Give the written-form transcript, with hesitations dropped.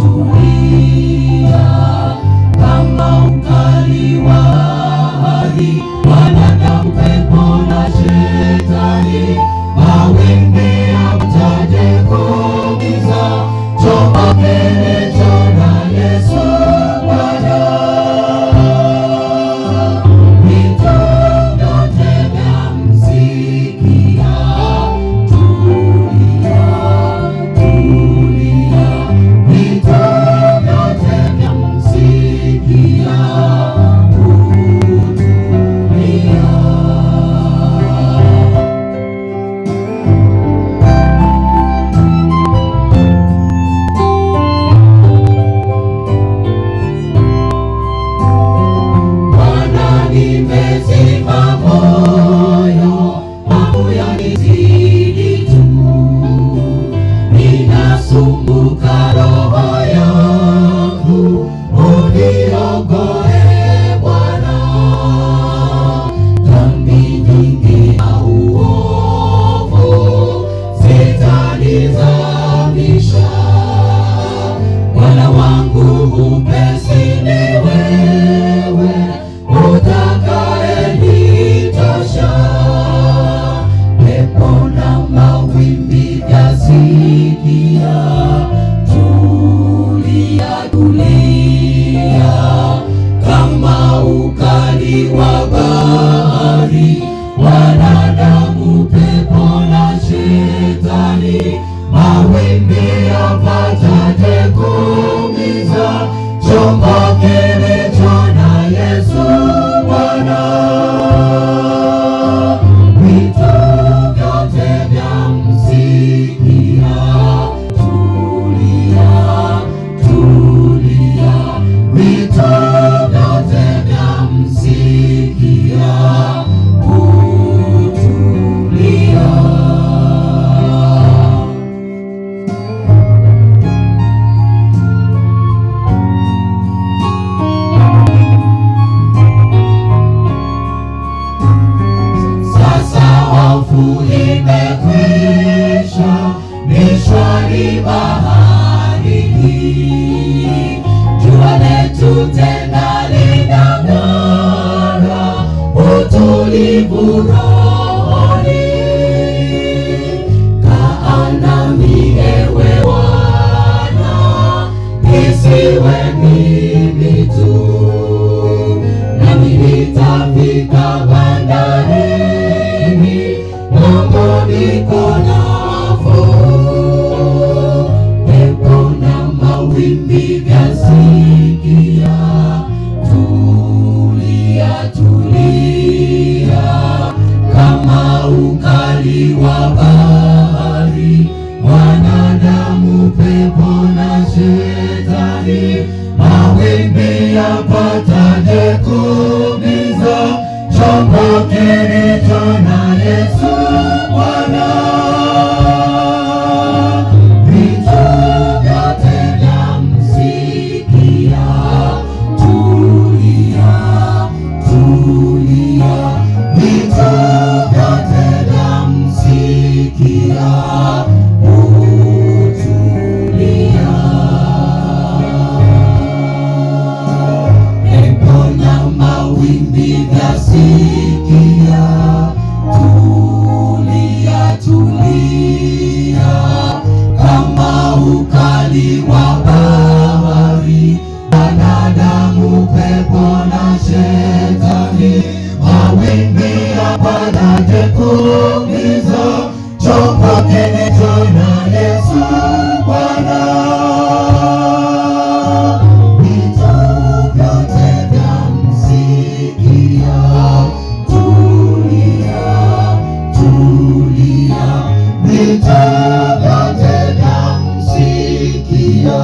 tulia, kama ukali wa bahari, wanadamu, pepo na shetani, mawimbi yapataje kuumiza, chombo kilicho na Yesu Bwana. Vitu vyote vyamsikia, tulia, tulia. Vitu vyote vyamsikia, tulia. Bwana, nimezima moyo, mambo yanizidi tu, ninasumbuka roho yangu, uniokoe Bwana. Dhambi nyingi na uovu zitanizamisha, Bwana wangu upesi ni wewe, utakayenitosha. Pepo na mawimbi vyasikia, tulia, tulia, kama ukali wa bahari, wanadamu, pepo na shetani, mawimbi yapataje kuumiza, chombo kilicho na Yesu Bwana. Vitu vyote vyamsikia, tulia, tulia. Vitu vyote vyamsikia, tulia. Sasa hofu imekwisha, ni shwari baharini, jua letu tena linang'ara, utulivu rohoni. Kaa nami ewe Bwana, nisiwe mimi tu, nami nitafika bandarini, Mungu niko nafuu. Pepo na mawimbi vyasikia, tulia, tulia, kama ukali wa bahari, wanadamu, pepo na shetani, mawimbi yapataje kuumiza, chombo kilicho na Yesu Bwana. Vitu vyote vyamsikia, tulia, tulia. Vitu vyote vyamsikia, tulia. Pepo na mawimbi vyasikia, tulia, tulia, kama ukali wa bahari, wanadamu, pepo na shetani, mawimbi yapataje kuumiza, chombo kilicho na Yesu Bwana. Vitu vyote vyamsikia, tulia, tulia. Vitu vyote vyamsikia,